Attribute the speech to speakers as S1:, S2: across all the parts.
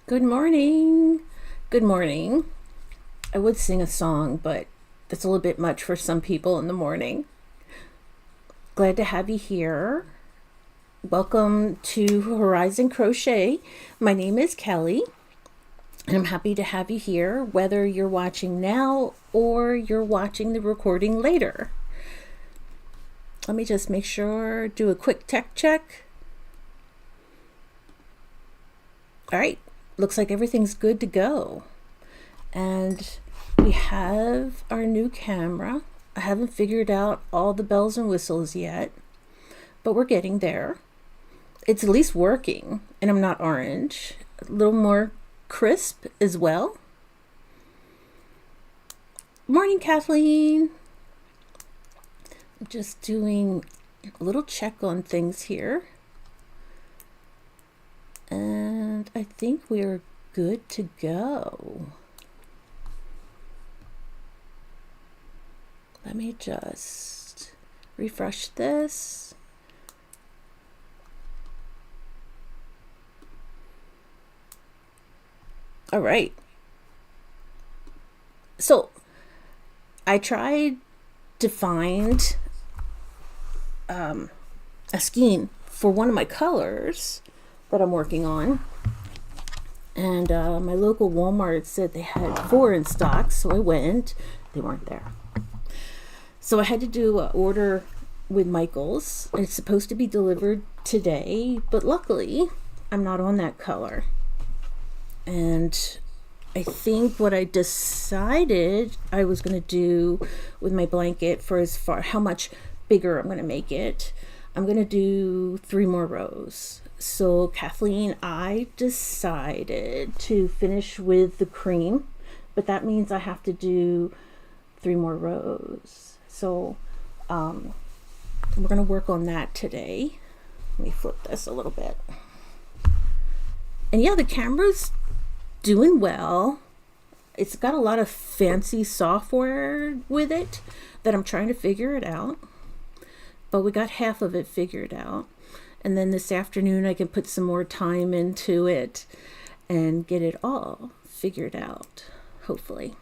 S1: Good morning. Good morning. I would sing a song, but that's a little bit much for some people in the morning. Glad to have you here. Welcome to Horizon Crochet. My name is Kelly, and I'm happy to have you here, whether you're watching now or you're watching the recording later. Let me just make sure, do a quick tech check. All right, looks like everything's good to go. And we have our new camera. I haven't figured out all the bells and whistles yet, but we're getting there. It's at least working, and I'm not orange. A little more crisp as well. Morning, Kathleen. Just doing a little check on things here. And I think we're good to go. Let me just refresh this. All right. So I tried to find a skein for one of my colors that I'm working on. And my local Walmart said they had 4 in stock, so I went. They weren't there. So I had to do an order with Michaels. It's supposed to be delivered today, but luckily I'm not on that color. And I think what I decided I was going to do with my blanket for as far how much bigger I'm going to make it, I'm going to do 3 more rows. So Kathleen, I decided to finish with the cream, but that means I have to do 3 more rows. So we're going to work on that today. Let me flip this a little bit. And yeah, the camera's doing well. It's got a lot of fancy software with it that I'm trying to figure it out. But we got half of it figured out. And then this afternoon I can put some more time into it and get it all figured out, hopefully.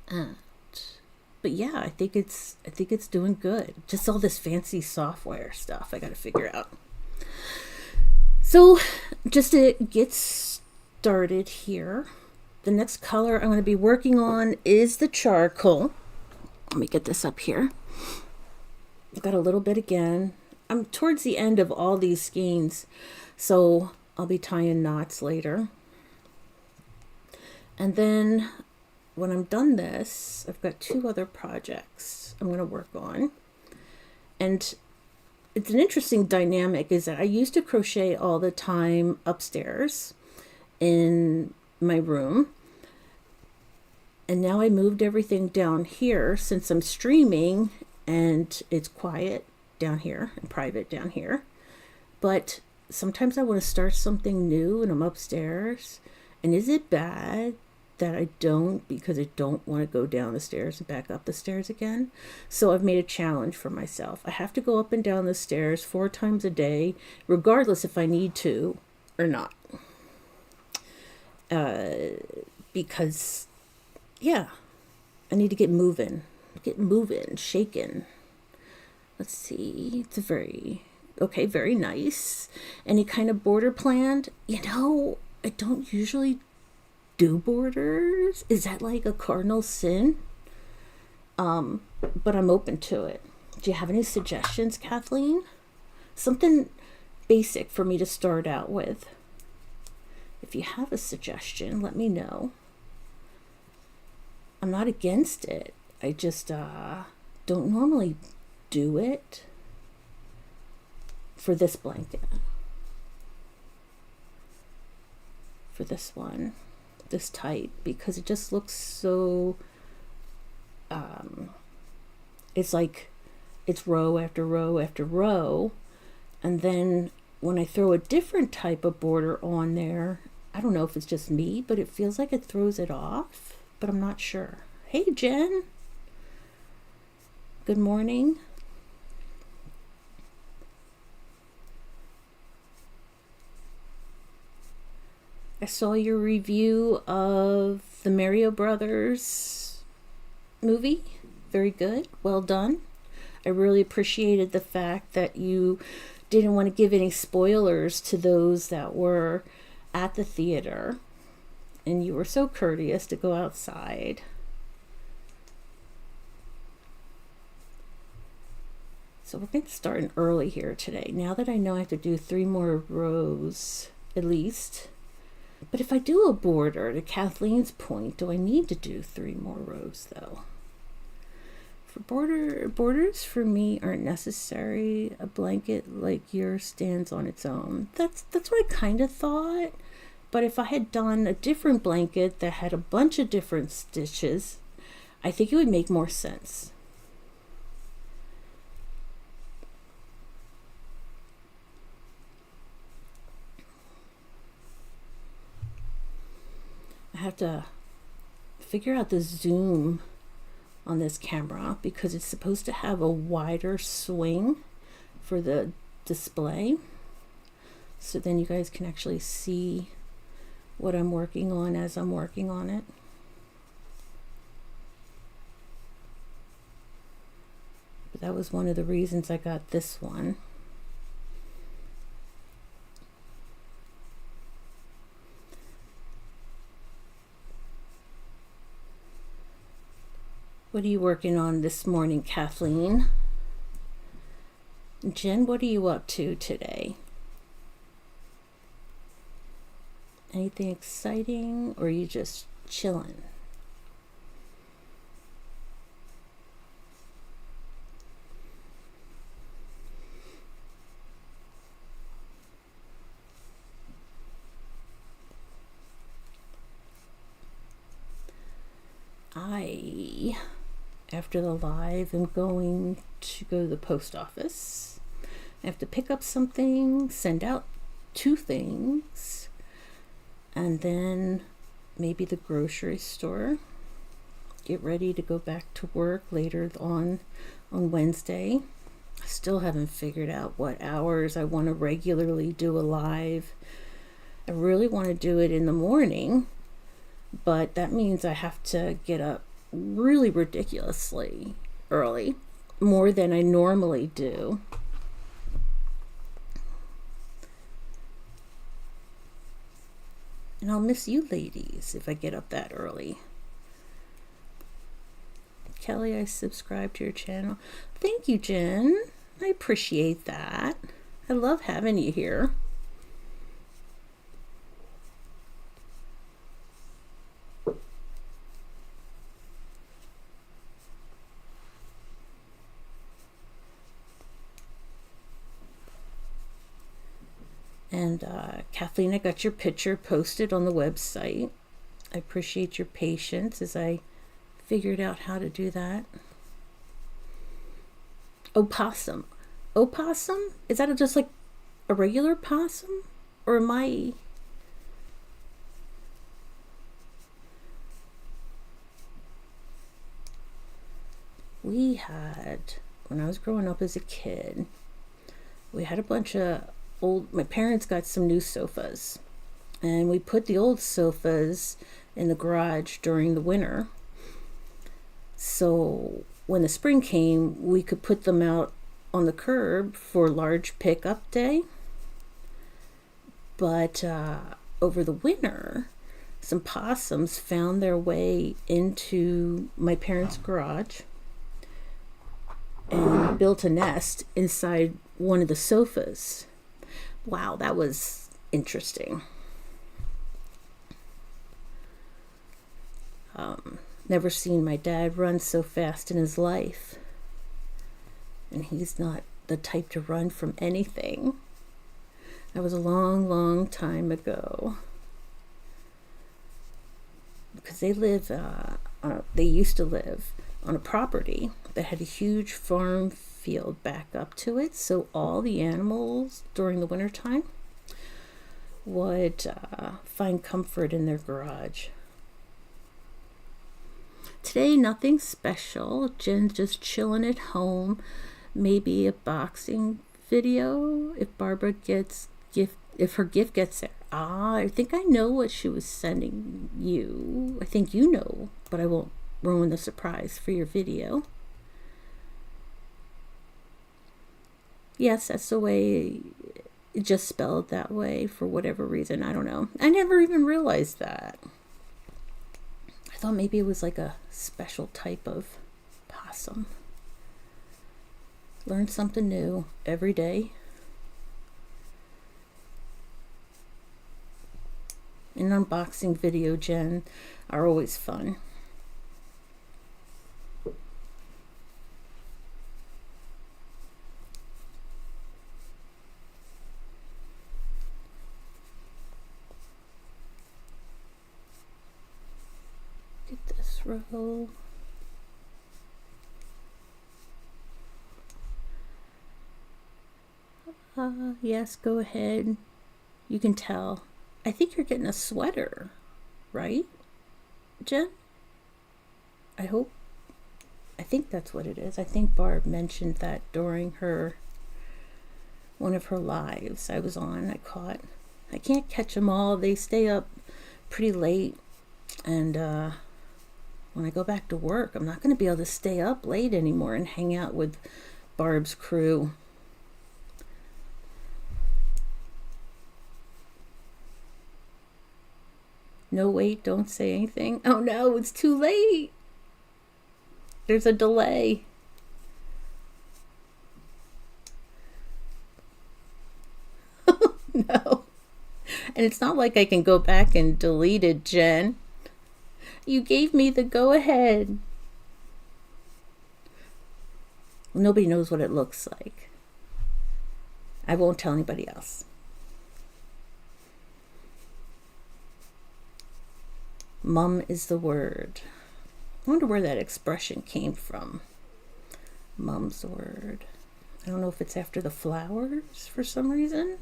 S1: But yeah, I think it's doing good. Just all this fancy software stuff I got to figure out. So just to get started here, the next color I'm going to be working on is the charcoal. Let me get this up here. I've got a little bit again. I'm towards the end of all these skeins, so I'll be tying knots later. And then when I'm done this, I've got 2 other projects I'm going to work on. And it's an interesting dynamic is that I used to crochet all the time upstairs in my room. And now I moved everything down here since I'm streaming and it's quiet down here and private down here. But sometimes I want to start something new and I'm upstairs. And is it bad that I don't, because I don't want to go down the stairs and back up the stairs again? So I've made a challenge for myself. I have to go up and down the stairs 4 times a day, regardless if I need to or not. Because, yeah, I need to get moving, shaking. Let's see, it's a very nice. Any kind of border planned? I don't usually do borders. Is that like a cardinal sin? But I'm open to it. Do you have any suggestions, Kathleen? Something basic for me to start out with. If you have a suggestion, let me know. I'm not against it. I just don't normally do it for this blanket. For this one. This type, because it just looks so it's like it's row after row after row, and then when I throw a different type of border on there, I don't know if it's just me, but it feels like it throws it off, but I'm not sure. Hey Jen, good morning. I saw your review of the Mario Brothers movie. Very good. Well done. I really appreciated the fact that you didn't want to give any spoilers to those that were at the theater. And you were so courteous to go outside. So we're going to start early here today. Now that I know I have to do 3 more rows at least. But if I do a border, to Kathleen's point, do I need to do 3 more rows though? For borders for me aren't necessary. A blanket like yours stands on its own. That's what I kind of thought. But if I had done a different blanket that had a bunch of different stitches, I think it would make more sense. I have to figure out the zoom on this camera because it's supposed to have a wider swing for the display. So then you guys can actually see what I'm working on as I'm working on it. But that was one of the reasons I got this one. What are you working on this morning, Kathleen? Jen, what are you up to today? Anything exciting, or are you just chilling? After the live, I'm going to go to the post office. I have to pick up something, send out 2 things, and then maybe the grocery store. Get ready to go back to work later on Wednesday. I still haven't figured out what hours I want to regularly do a live. I really want to do it in the morning, but that means I have to get up really ridiculously early, more than I normally do. And I'll miss you ladies if I get up that early. Kelly, I subscribe to your channel. Thank you, Jen. I appreciate that. I love having you here. And Kathleen, I got your picture posted on the website. I appreciate your patience as I figured out how to do that. Opossum. Opossum? Is that just like a regular possum? Or am I... We had, when I was growing up as a kid, we had a bunch of my parents got some new sofas, and we put the old sofas in the garage during the winter. So when the spring came, we could put them out on the curb for large pickup day. But over the winter, some possums found their way into my parents' garage and built a nest inside one of the sofas. Wow, that was interesting. Never seen my dad run so fast in his life. And he's not the type to run from anything. That was a long, long time ago. Because they used to live on a property that had a huge farm field back up to it, so all the animals during the wintertime would find comfort in their garage. Today, nothing special. Jen's just chilling at home. Maybe a boxing video if Barbara gets if her gift gets Ah, I think I know what she was sending you. I think you know, but I won't ruin the surprise for your video. Yes, that's the way it just spelled that way for whatever reason. I don't know. I never even realized that. I thought maybe it was like a special type of possum. Learn something new every day. An unboxing video, Jen, are always fun. Get this row. Yes, go ahead. You can tell. I think you're getting a sweater, right, Jen? I hope. I think that's what it is. I think Barb mentioned that during one of her lives I was on. I can't catch them all. They stay up pretty late, and when I go back to work, I'm not going to be able to stay up late anymore and hang out with Barb's crew. No, wait, don't say anything. Oh no, it's too late. There's a delay. No. And it's not like I can go back and delete it, Jen. You gave me the go ahead. Nobody knows what it looks like. I won't tell anybody else. Mum is the word. I wonder where that expression came from. Mum's the word. I don't know if it's after the flowers for some reason.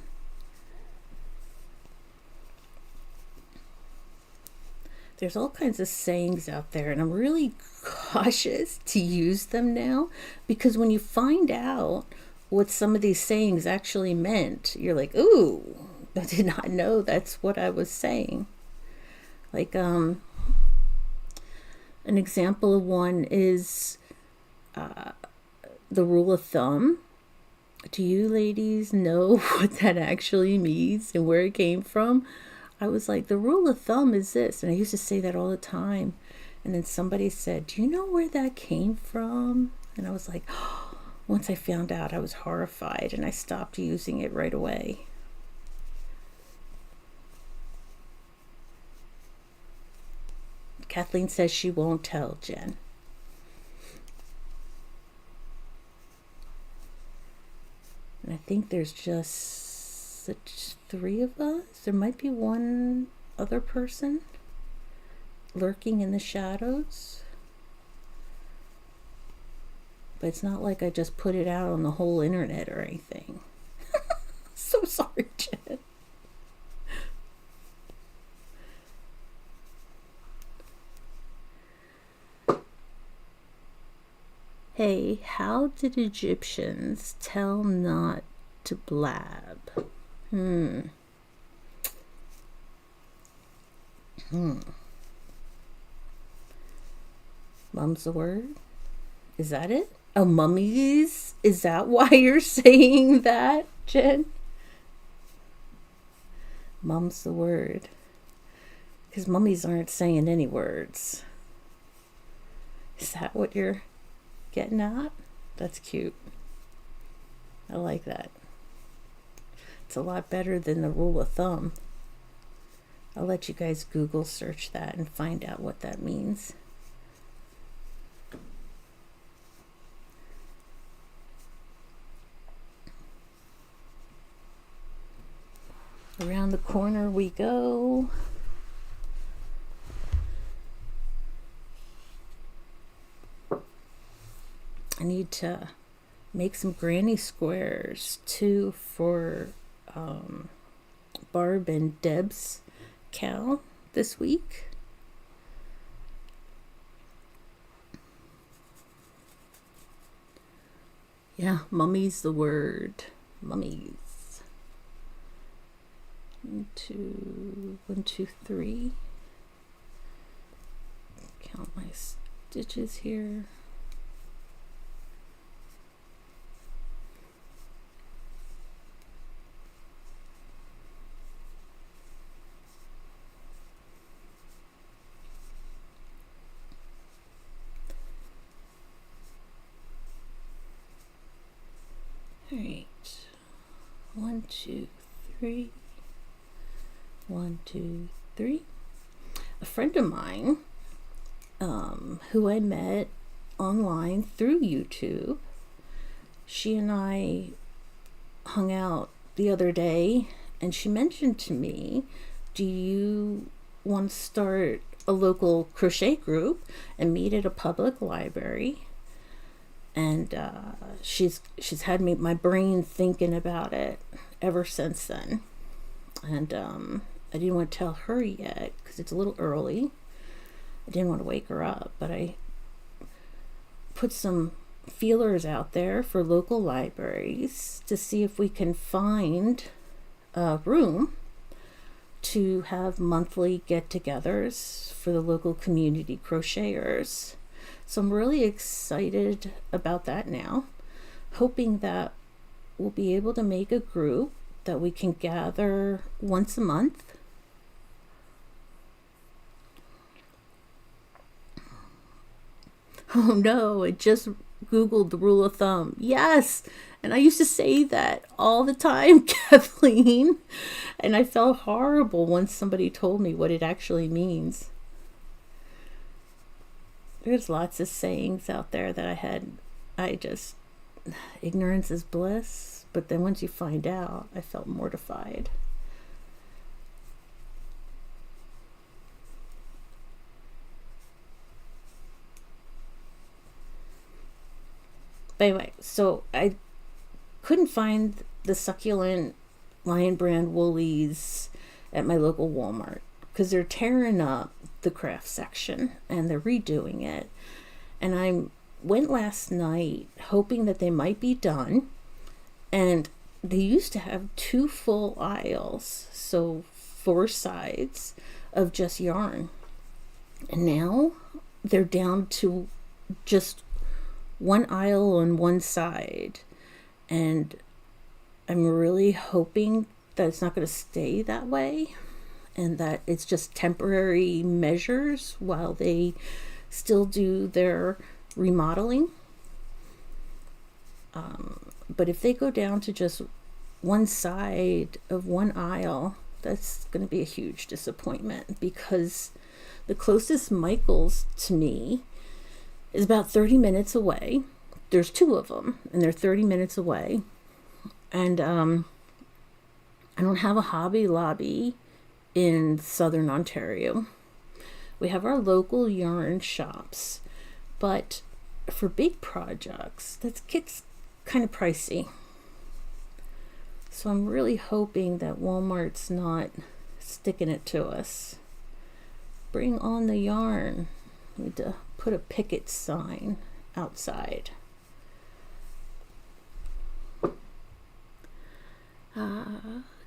S1: There's all kinds of sayings out there, and I'm really cautious to use them now, because when you find out what some of these sayings actually meant, you're like, ooh, I did not know that's what I was saying. Like, an example of one is the rule of thumb. Do you ladies know what that actually means and where it came from? I was like, the rule of thumb is this. And I used to say that all the time. And then somebody said, do you know where that came from? And I was like, oh. Once I found out, I was horrified, and I stopped using it right away. Kathleen says she won't tell, Jen. And I think there's just 3 of us. There might be one other person lurking in the shadows. But it's not like I just put it out on the whole internet or anything. So sorry, Jen. Hey, how did Egyptians tell not to blab? Mum's the word? Is that it? Oh, mummies? Is that why you're saying that, Jen? Mum's the word. Because mummies aren't saying any words. Is that what you're getting at? That's cute. I like that. It's a lot better than the rule of thumb. I'll let you guys Google search that and find out what that means. Around the corner we go. I need to make some granny squares too for Barb and Deb's cow this week. Yeah, mummy's the word. Mummies. 1, 2, 1, 2, 3. Count my stitches here. All right, 1, 2, 3. 1, 2, 3. A friend of mine, who I met online through YouTube, she and I hung out the other day, and she mentioned to me, do you want to start a local crochet group and meet at a public library? And she's had my brain thinking about it ever since then. And I didn't want to tell her yet because it's a little early. I didn't want to wake her up, but I put some feelers out there for local libraries to see if we can find a room to have monthly get-togethers for the local community crocheters. So I'm really excited about that now, hoping that we'll be able to make a group that we can gather once a month. Oh no, I just Googled the rule of thumb. Yes, and I used to say that all the time, Kathleen, and I felt horrible once somebody told me what it actually means. There's lots of sayings out there that ignorance is bliss, but then once you find out, I felt mortified. But anyway, so I couldn't find the succulent Lion Brand woolies at my local Walmart because they're tearing up the craft section and they're redoing it. And I went last night hoping that they might be done, and they used to have 2 full aisles, so 4 sides of just yarn, and now they're down to just 1 aisle on one side, and I'm really hoping that it's not going to stay that way and that it's just temporary measures while they still do their remodeling. But if they go down to just one side of one aisle, that's going to be a huge disappointment because the closest Michael's to me is about 30 minutes away. There's 2 of them and they're 30 minutes away. And I don't have a Hobby Lobby in Southern Ontario. We have our local yarn shops, but for big projects, that gets kind of pricey. So I'm really hoping that Walmart's not sticking it to us. Bring on the yarn. We need to put a picket sign outside.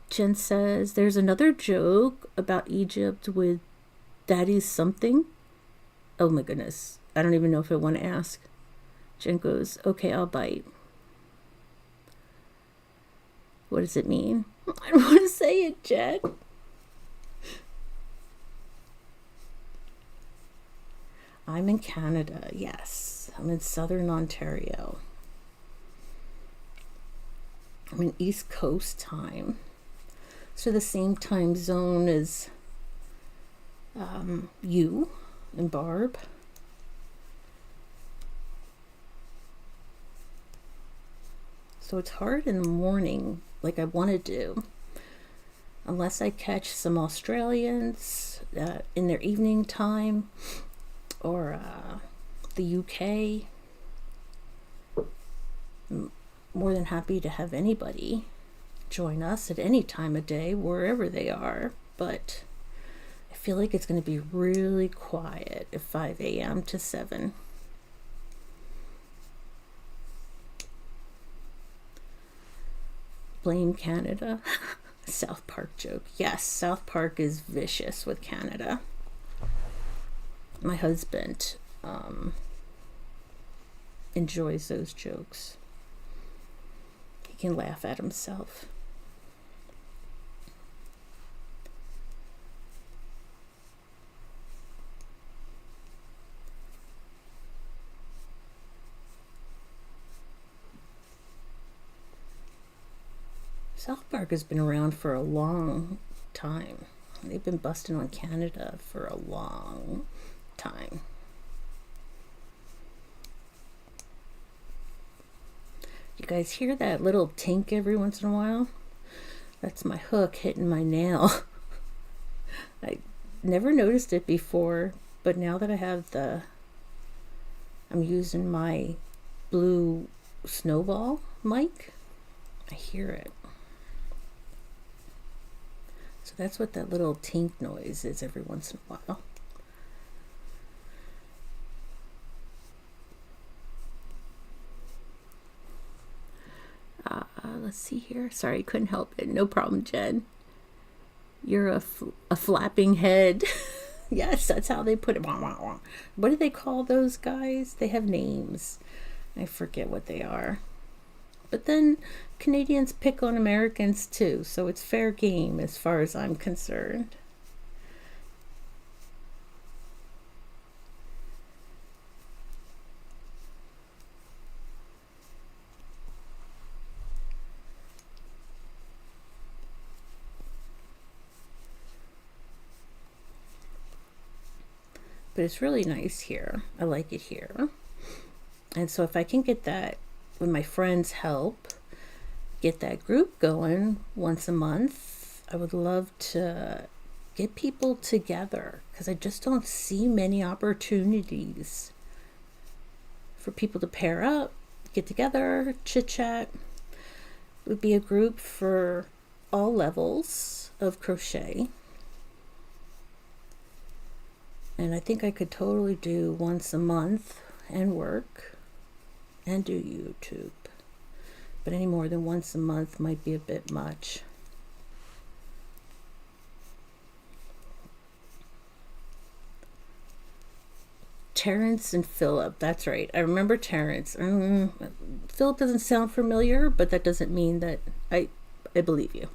S1: Jen says, there's another joke about Egypt with daddy's something. Oh my goodness. I don't even know if I want to ask. Jen goes, okay, I'll bite. What does it mean? I don't want to say it, Jen. I'm in Canada, yes. I'm in Southern Ontario. I'm in East Coast time. So the same time zone as you and Barb. So it's hard in the morning, like I want to do, unless I catch some Australians in their evening time, or the UK. I'm more than happy to have anybody join us at any time of day, wherever they are, but I feel like it's going to be really quiet at 5 a.m. to 7. Blame Canada. South Park joke. Yes, South Park is vicious with Canada. My husband enjoys those jokes. He can laugh at himself. South Park has been around for a long time. They've been busting on Canada for a long time. You guys hear that little tink every once in a while? That's my hook hitting my nail. I never noticed it before, but now that I have I'm using my blue snowball mic, I hear it. So that's what that little tink noise is every once in a while. Let's see here. Sorry, couldn't help it. No problem, Jen. You're a flapping head. Yes, that's how they put it. What do they call those guys? They have names. I forget what they are. But then Canadians pick on Americans too, so it's fair game as far as I'm concerned. But it's really nice here. I like it here. And so if I can get that, with my friends' help, get that group going once a month, I would love to get people together, because I just don't see many opportunities for people to pair up, get together, chit chat. It would be a group for all levels of crochet. And I think I could totally do once a month and work and do YouTube. But any more than once a month might be a bit much. Terrence and Philip, that's right. I remember Terrence. Philip doesn't sound familiar, but that doesn't mean that I believe you.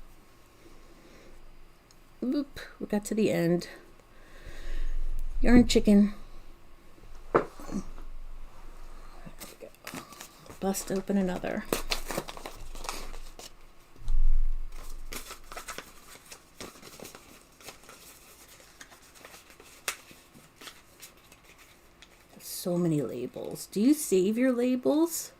S1: Oop, we got to the end. Yarn chicken. There we go. Bust open another. So many labels. Do you save your labels?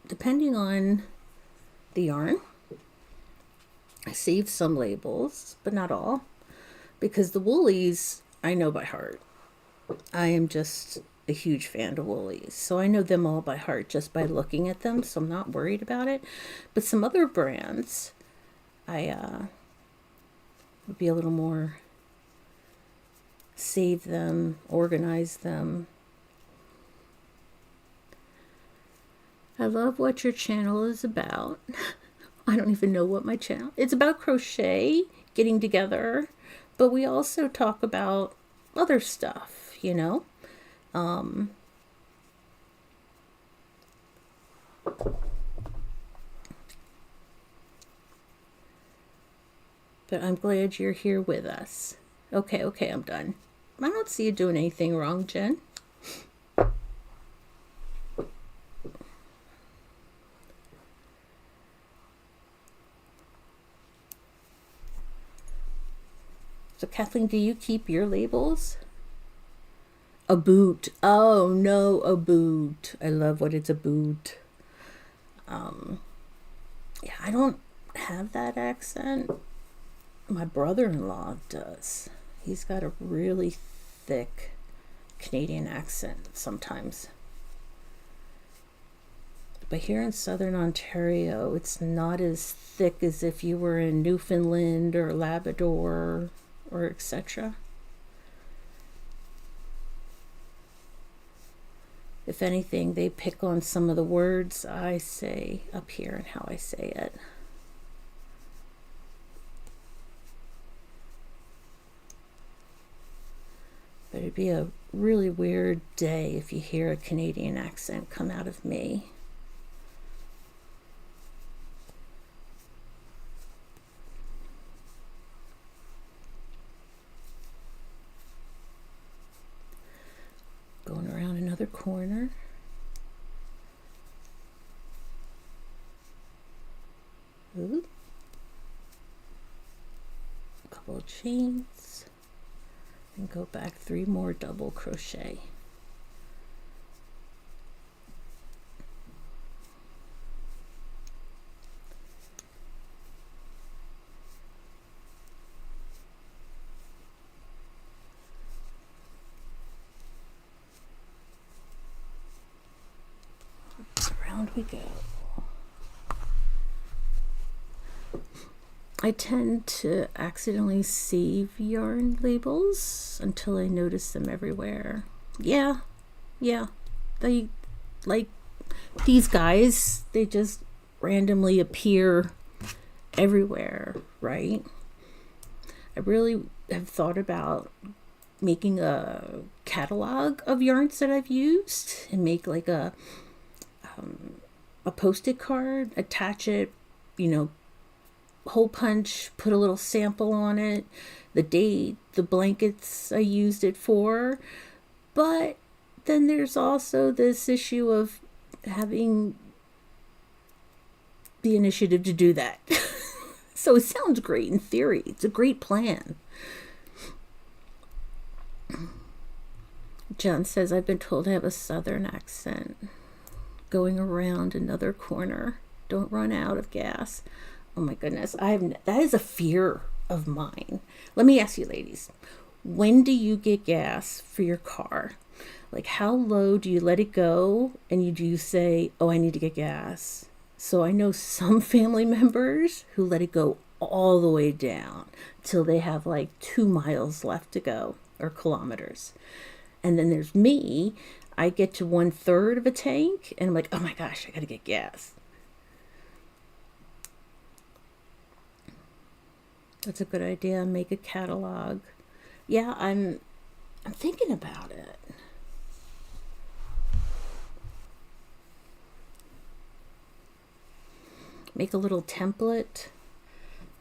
S1: Depending on the yarn, I save some labels, but not all, because the woolies I know by heart. I am just a huge fan of woolies, so I know them all by heart just by looking at them, so I'm not worried about it. But some other brands, I would be a little more, save them, organize them. I love what your channel is about. I don't even know what my channel, it's about crochet, getting together, but we also talk about other stuff, you know. But I'm glad you're here with us. Okay, I'm done. I don't see you doing anything wrong, Jen. So Kathleen, do you keep your labels? A boot. Oh no, a boot. I love what it's a boot. Yeah, I don't have that accent. My brother-in-law does. He's got a really thick Canadian accent sometimes. But here in Southern Ontario, it's not as thick as if you were in Newfoundland or Labrador or etc. If anything, they pick on some of the words I say up here and how I say it. But it'd be a really weird day if you hear a Canadian accent come out of me. Going around another corner. Ooh. A couple of chains. And go back 3 more double crochet. Around we go. I tend to accidentally save yarn labels until I notice them everywhere. Yeah, they, like these guys, they just randomly appear everywhere, right? I really have thought about making a catalog of yarns that I've used and make like a post-it card, attach it, you know, hole punch, put a little sample on it, the date, the blankets I used it for. But then there's also this issue of having the initiative to do that. So it sounds great in theory. It's a great plan. John says, I've been told I have a southern accent. Going around another corner. Don't run out of gas. Oh my goodness, that is a fear of mine. Let me ask you ladies, when do you get gas for your car? Like how low do you let it go and do you say, oh, I need to get gas? So I know some family members who let it go all the way down till they have like 2 miles left to go, or kilometers. And then there's me, I get to 1/3 of a tank and I'm like, oh my gosh, I gotta get gas. That's a good idea. Make a catalog. Yeah, I'm thinking about it. Make a little template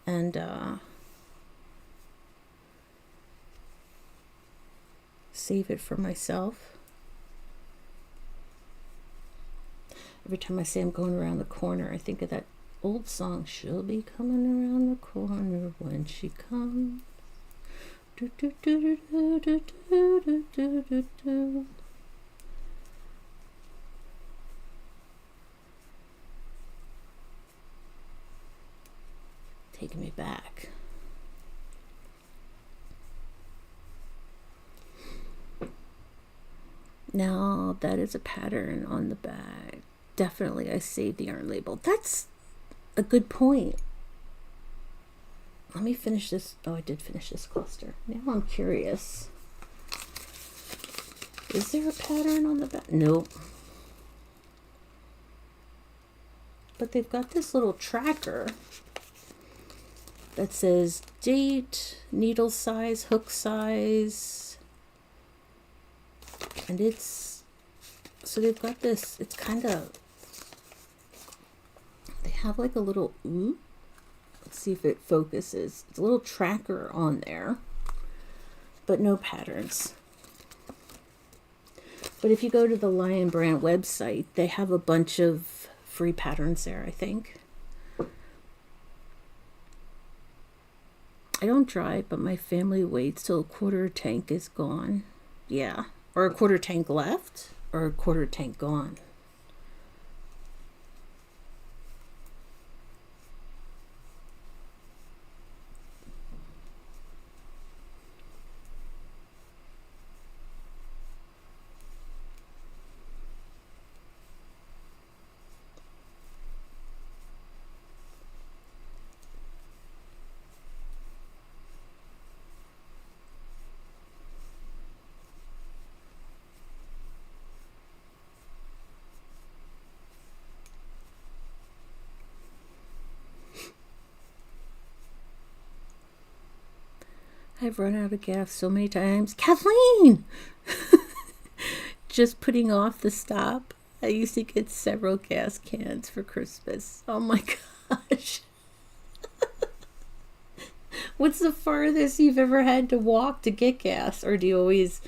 S1: and save it for myself. Every time I say I'm going around the corner, I think of that old song, she'll be coming around the corner when she comes. Do, do, do, do, do, do, do, do, do, do. Taking me back. Now that is a pattern on the bag. Definitely I saved the yarn label. That's a good point. Let me finish this. Oh, I did finish this cluster. Now I'm curious. Is there a pattern on the back? Nope. But they've got this little tracker that says date, needle size, hook size. And so they've got this, it's kind of, they have like a little, let's see if it focuses. It's a little tracker on there, but no patterns. But if you go to the Lion Brand website, they have a bunch of free patterns there, I think. I don't drive, but my family waits till a quarter tank is gone. Yeah, or a quarter tank left, or a quarter tank gone. I've run out of gas so many times. Kathleen! Just putting off the stop. I used to get several gas cans for Christmas. Oh my gosh. What's the farthest you've ever had to walk to get gas? Or do you always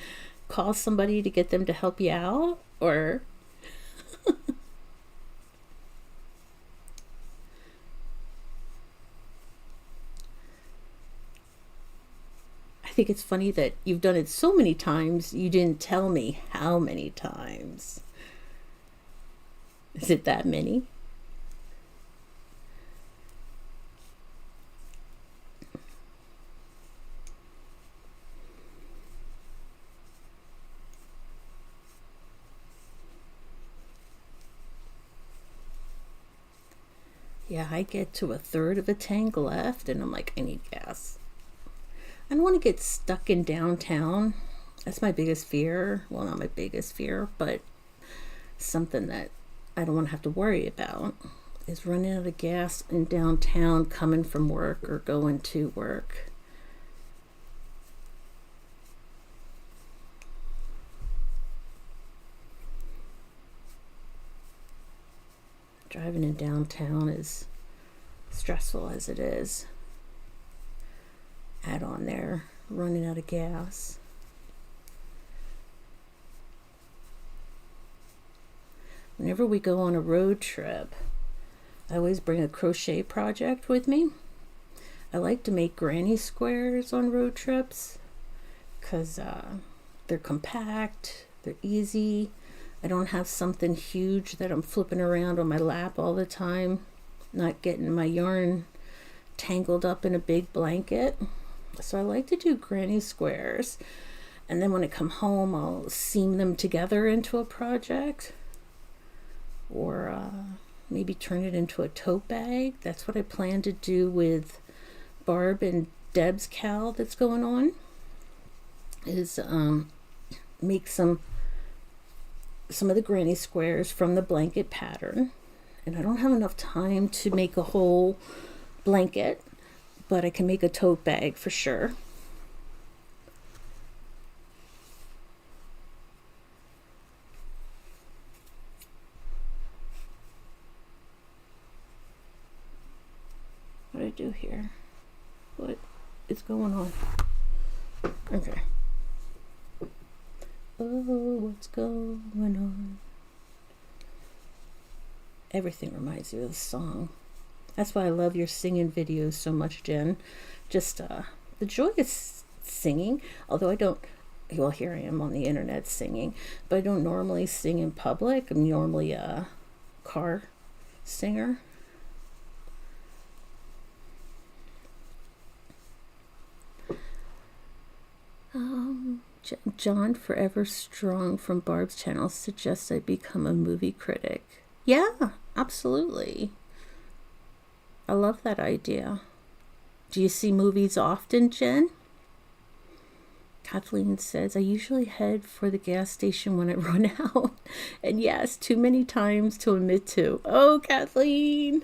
S1: call somebody to get them to help you out? Or I think it's funny that you've done it so many times, you didn't tell me how many times. Is it that many? Yeah, I get to a third of a tank left and I'm like, I need gas. I don't want to get stuck in downtown. That's my biggest fear. Well, not my biggest fear, but something that I don't want to have to worry about is running out of gas in downtown coming from work or going to work. Driving in downtown is stressful as it is. Add on there, running out of gas. Whenever we go on a road trip, I always bring a crochet project with me. I like to make granny squares on road trips because they're compact, they're easy. I don't have something huge that I'm flipping around on my lap all the time, not getting my yarn tangled up in a big blanket. So I like to do granny squares, and then when I come home I'll seam them together into a project, or maybe turn it into a tote bag. That's what I plan to do with Barb and Deb's cowl that's going on, is make some of the granny squares from the blanket pattern. And I don't have enough time to make a whole blanket, but I can make a tote bag for sure. What do I do here? What is going on? Okay. Oh, what's going on? Everything reminds me of the song. That's why I love your singing videos so much, Jen. Just the joy of singing. Although I don't, well, here I am on the internet singing, but I don't normally sing in public. I'm normally a car singer. John Forever Strong from Barb's channel suggests I become a movie critic. Yeah, absolutely. I love that idea. Do you see movies often, Jen? Kathleen says, I usually head for the gas station when I run out. And yes, too many times to admit to. Oh, Kathleen.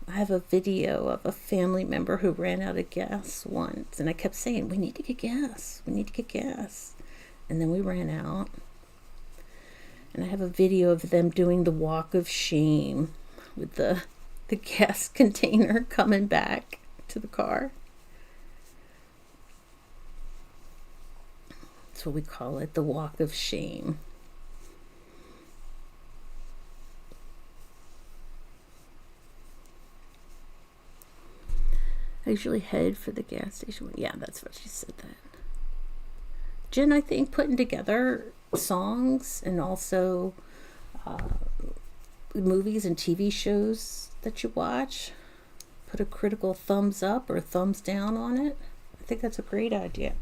S1: I have a video of a family member who ran out of gas once, and I kept saying, we need to get gas. We need to get gas. And then we ran out. And I have a video of them doing the walk of shame with the gas container coming back to the car. That's what we call it, the walk of shame. I usually head for the gas station. Yeah, that's what she said that. Jen, I think putting together songs and also movies and TV shows that you watch, put a critical thumbs up or thumbs down on it. I think that's a great idea.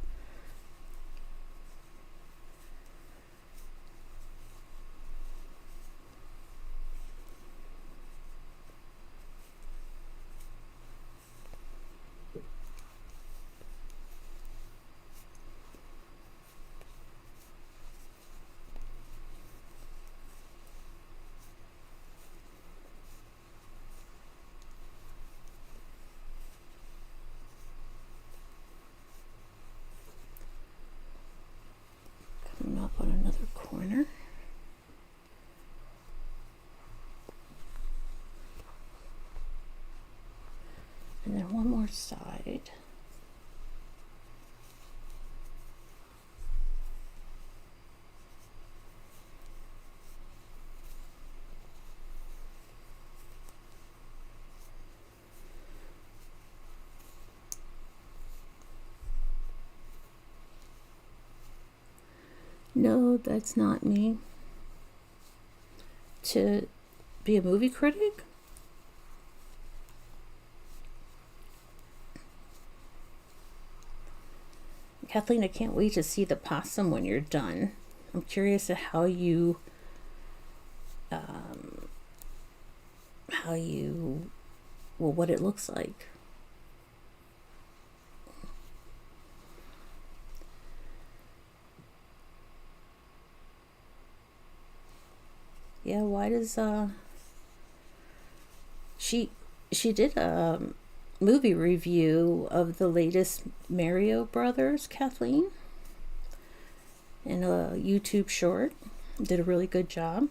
S1: Zoom up on another corner. And then one more side. No, that's not me. To be a movie critic? Kathleen, I can't wait to see the possum when you're done. I'm curious at how you, well, what it looks like. Yeah, why does, she did a movie review of the latest Mario Brothers, Kathleen, in a YouTube short. Did a really good job.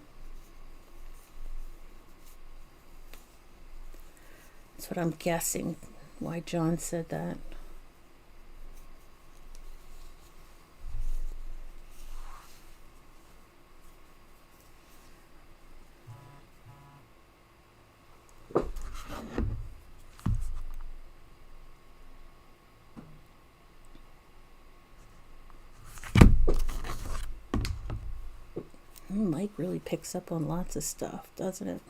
S1: That's what I'm guessing why John said that. Mike really picks up on lots of stuff, doesn't it?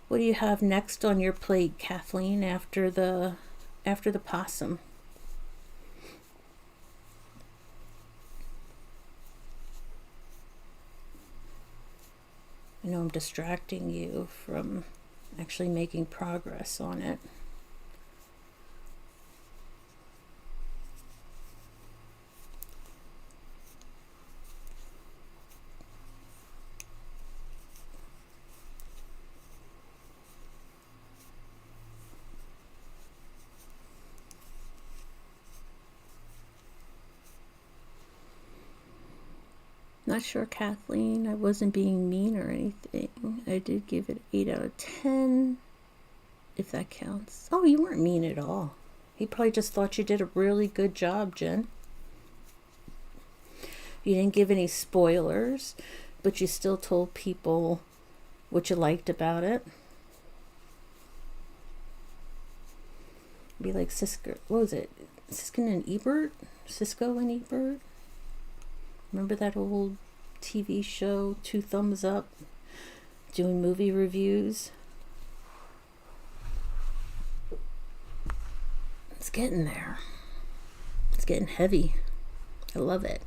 S1: What do you have next on your plate, Kathleen, after the possum? I know I'm distracting you from actually making progress on it. Not sure, Kathleen. I wasn't being mean or anything. I did give it 8 out of 10, if that counts. Oh, you weren't mean at all. He probably just thought you did a really good job, Jen. You didn't give any spoilers, but you still told people what you liked about it. Be like Cisco. What was it? Cisco and Ebert? Cisco and Ebert? Remember that old TV show, Two Thumbs Up, doing movie reviews? It's getting there. It's getting heavy. I love it.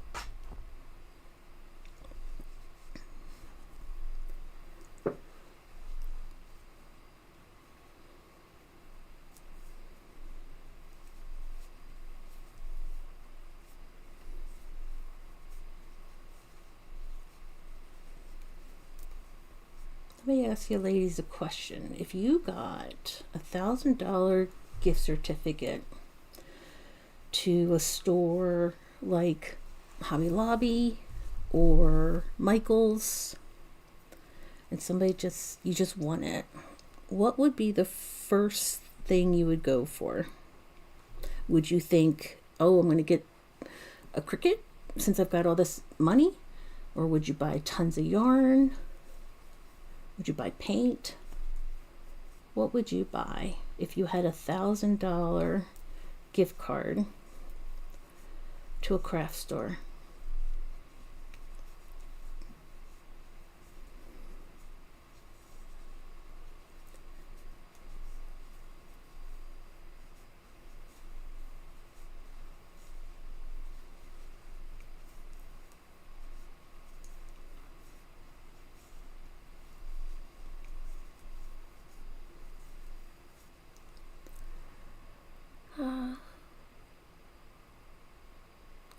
S1: Let me ask you ladies a question. If you got $1,000 gift certificate to a store like Hobby Lobby or Michael's, and you just won it, what would be the first thing you would go for? Would you think, oh, I'm going to get a Cricut since I've got all this money? Or would you buy tons of yarn? Would you buy paint? What would you buy if you had $1,000 gift card to a craft store?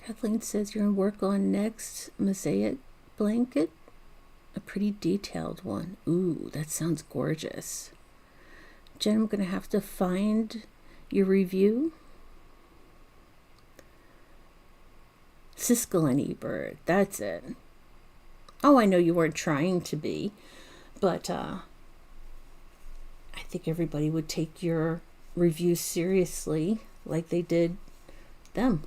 S1: Kathleen says you're going to work on next mosaic blanket. A pretty detailed one. Ooh, that sounds gorgeous. Jen, I'm going to have to find your review. Siskel and Ebert, that's it. Oh, I know you weren't trying to be, but I think everybody would take your review seriously like they did them.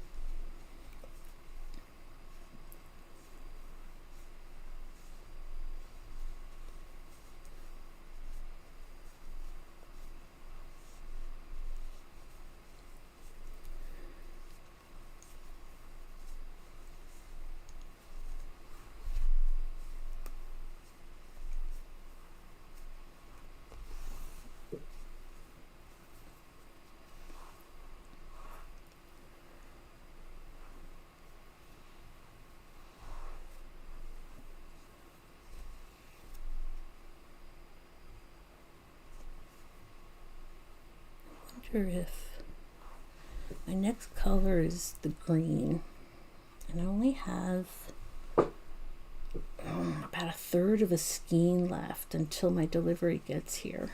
S1: If my next color is the green, and I only have about a third of a skein left until my delivery gets here.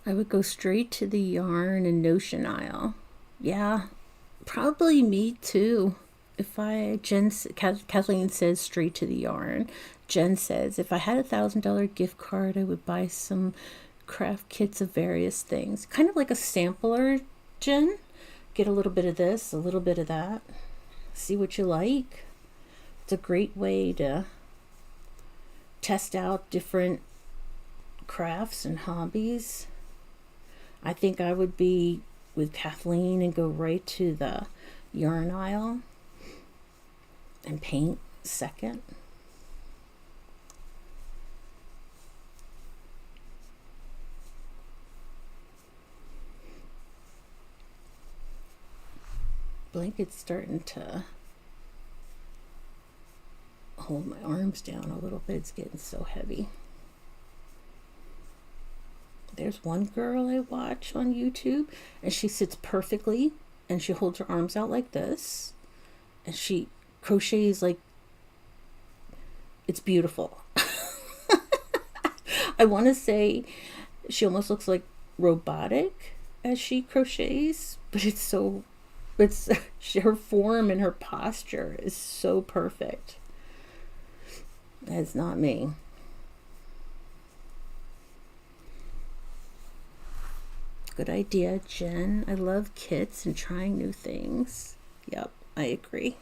S1: I would go straight to the yarn and notion aisle. Yeah, probably me too. Kathleen says straight to the yarn. Jen says if I had $1,000 gift card, I would buy some craft kits of various things. Kind of like a sampler, Jen. Get a little bit of this, a little bit of that. See what you like. It's a great way to test out different crafts and hobbies. I think I would be with Kathleen and go right to the yarn aisle and paint second. Blanket's starting to hold my arms down a little bit. It's getting so heavy. There's one girl I watch on YouTube, and she sits perfectly, and she holds her arms out like this, and she crochets like it's beautiful. I want to say she almost looks like robotic as she crochets, but it's her form and her posture is so perfect. That's not me. Good idea, Jen. I love kits and trying new things. Yep, I agree.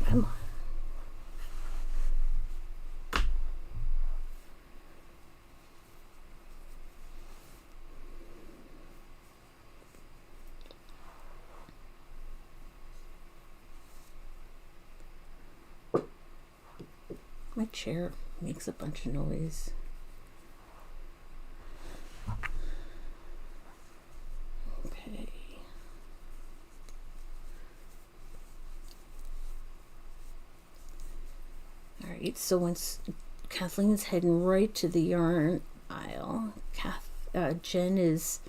S1: Come on. My chair makes a bunch of noise. Okay. All right, so once Kathleen's heading right to the yarn aisle, Jen is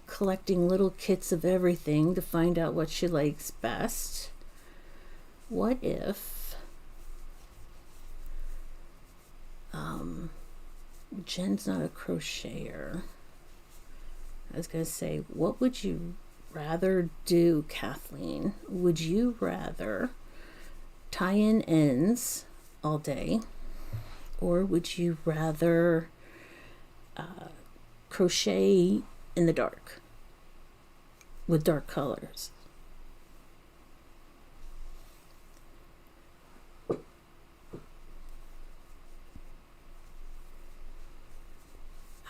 S1: collecting little kits of everything to find out what she likes best. What if Jen's not a crocheter? I was going to say, what would you rather do, Kathleen? Would you rather tie in ends all day, or would you rather crochet in the dark with dark colors?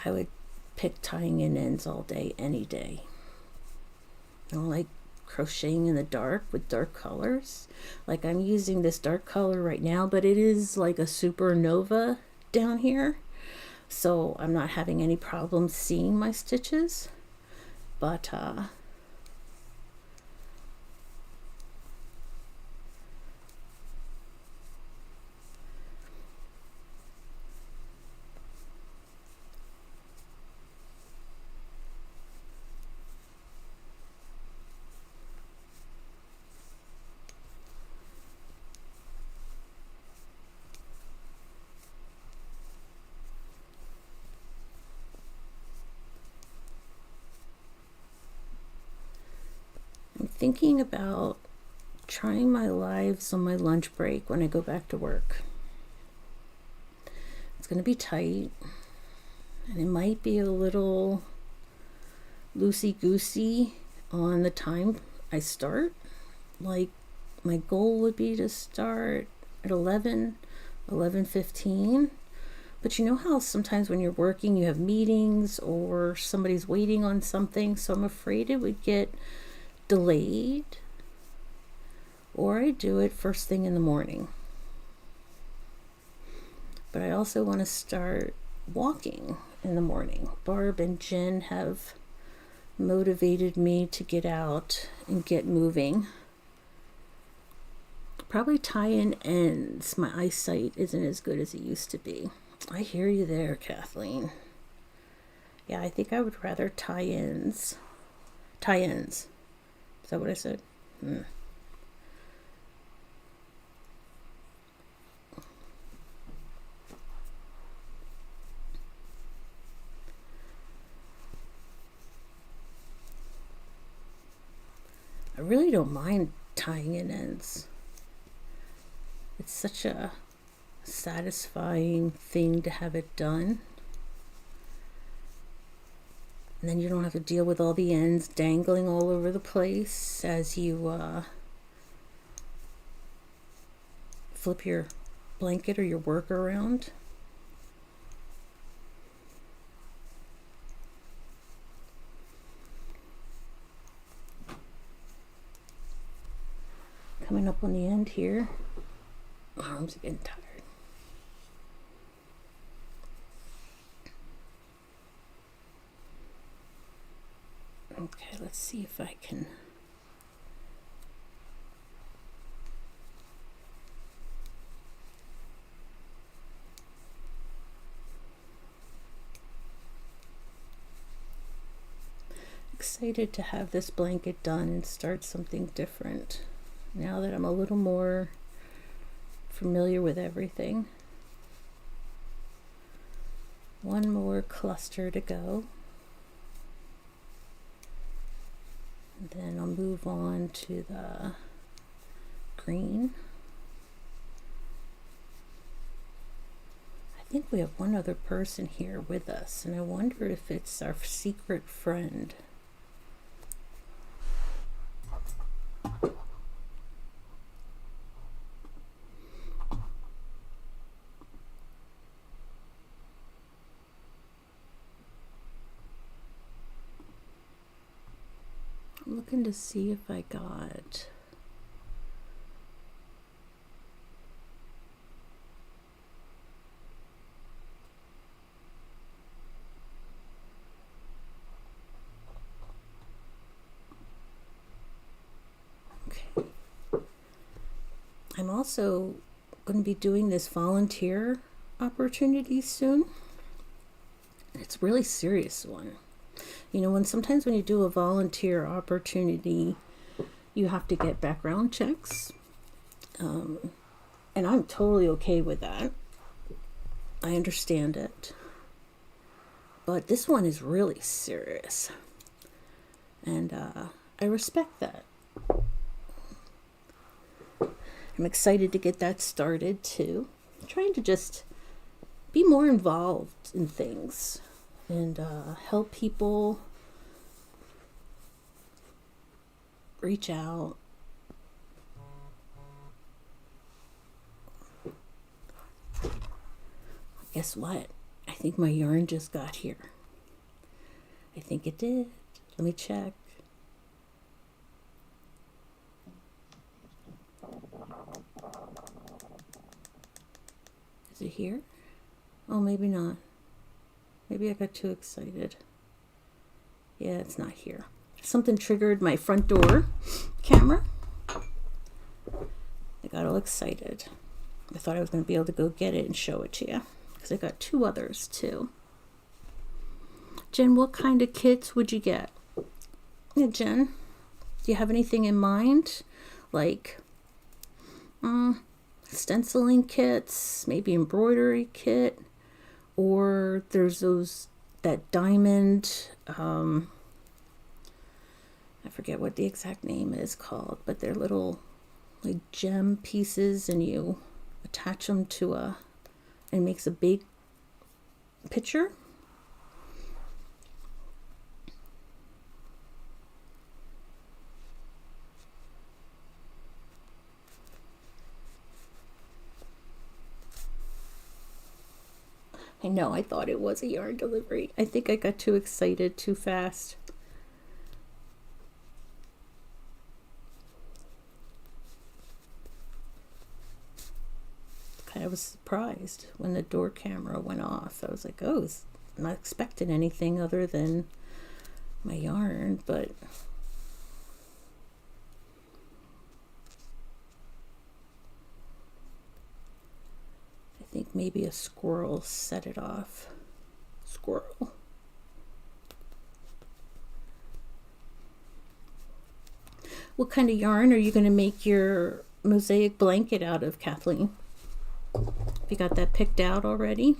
S1: I would pick tying in ends all day, any day. I don't like crocheting in the dark with dark colors. Like I'm using this dark color right now, but it is like a supernova down here, so I'm not having any problems seeing my stitches. But I'm thinking about trying my lives on my lunch break when I go back to work. It's going to be tight, and it might be a little loosey-goosey on the time I start. Like, my goal would be to start at 11:15. But you know how sometimes when you're working you have meetings or somebody's waiting on something, so I'm afraid it would get delayed, or I do it first thing in the morning. But I also want to start walking in the morning. Barb and Jen have motivated me to get out and get moving. Probably tie-in ends. My eyesight isn't as good as it used to be. I hear you there, Kathleen. Yeah, I think I would rather tie-ins. Tie-ins. Is that what I said? I really don't mind tying in ends. It's such a satisfying thing to have it done. And then you don't have to deal with all the ends dangling all over the place as you flip your blanket or your work around. Coming up on the end here. My arms are getting tired. Okay, let's see if I can excited to have this blanket done and start something different now that I'm a little more familiar with everything. One more cluster to go. And then I'll move on to the green. I think we have one other person here with us, and I wonder if it's our secret friend. I'm looking to see if I got I'm also going to be doing this volunteer opportunity soon. It's a really serious one. You know, sometimes when you do a volunteer opportunity, you have to get background checks. And I'm totally okay with that. I understand it. But this one is really serious. And I respect that. I'm excited to get that started too. I'm trying to just be more involved in things and help people reach out. Guess what? I think my yarn just got here. I think it did. Let me check. Is it here? Oh, maybe not. Maybe I got too excited. Yeah, it's not here. Something triggered my front door camera. I got all excited. I thought I was going to be able to go get it and show it to you, because I got 2 others too. Jen, what kind of kits would you get? Yeah, Jen, do you have anything in mind? Like stenciling kits, maybe embroidery kit, or there's that diamond, I forget what the exact name is called, but they're little like gem pieces, and you attach them to and it makes a big picture. I know, I thought it was a yarn delivery. I think I got too excited too fast. I was surprised when the door camera went off. I was like, oh, I'm not expecting anything other than my yarn, but I think maybe a squirrel set it off. Squirrel. What kind of yarn are you going to make your mosaic blanket out of, Kathleen? Have you got that picked out already?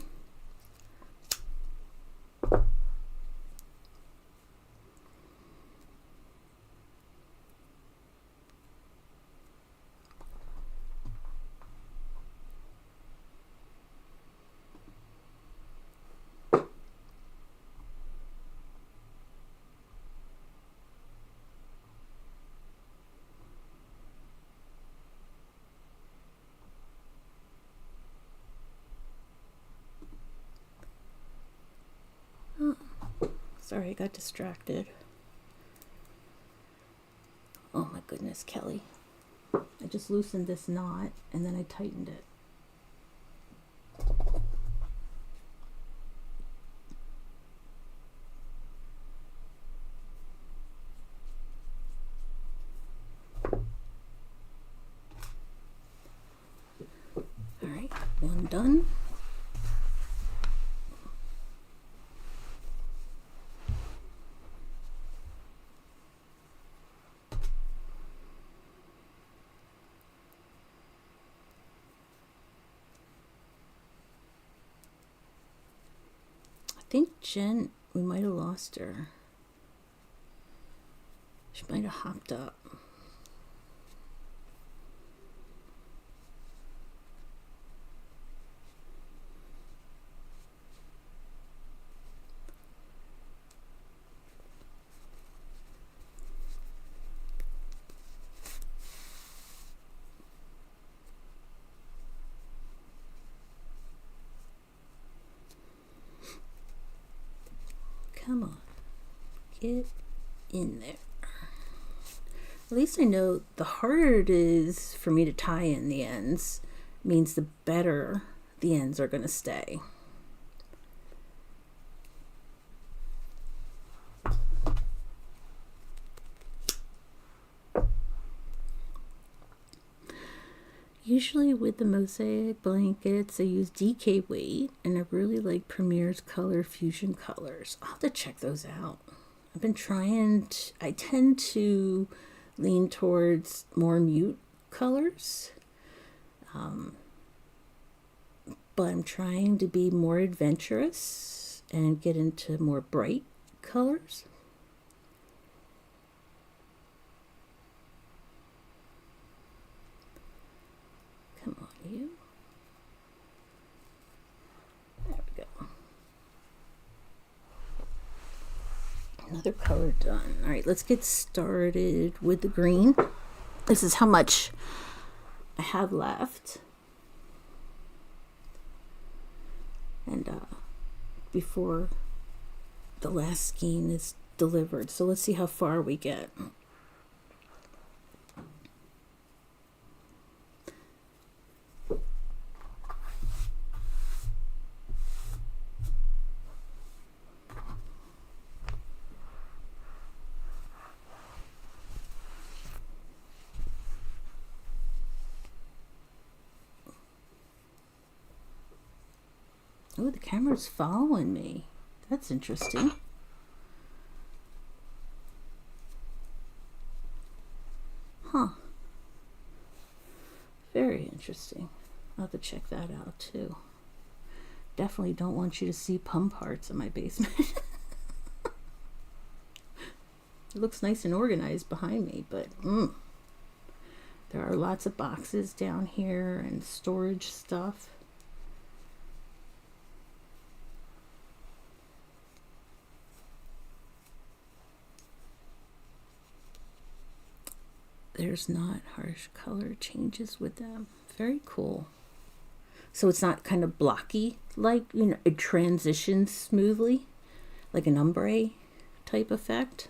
S1: Sorry, I got distracted. Oh my goodness, Kelly. I just loosened this knot and then I tightened it. All right, one done. I think Jen, we might have lost her. She might have hopped up. Come on, get in there. At least I know the harder it is for me to tie in the ends means the better the ends are going to stay. Usually with the mosaic blankets, I use DK weight, and I really like Premier's Color Fusion colors. I'll have to check those out. I've been trying I tend to lean towards more mute colors, but I'm trying to be more adventurous and get into more bright colors. Come on, you. There we go. Another color done. All right, let's get started with the green. This is how much I have left. And before the last skein is delivered. So let's see how far we get. Oh, the camera's following me. That's interesting. Huh. Very interesting. I'll have to check that out too. Definitely don't want you to see pump parts in my basement. It looks nice and organized behind me, but there are lots of boxes down here and storage stuff. There's not harsh color changes with them. Very cool. So it's not kind of blocky, like, you know, it transitions smoothly, like an ombre type effect.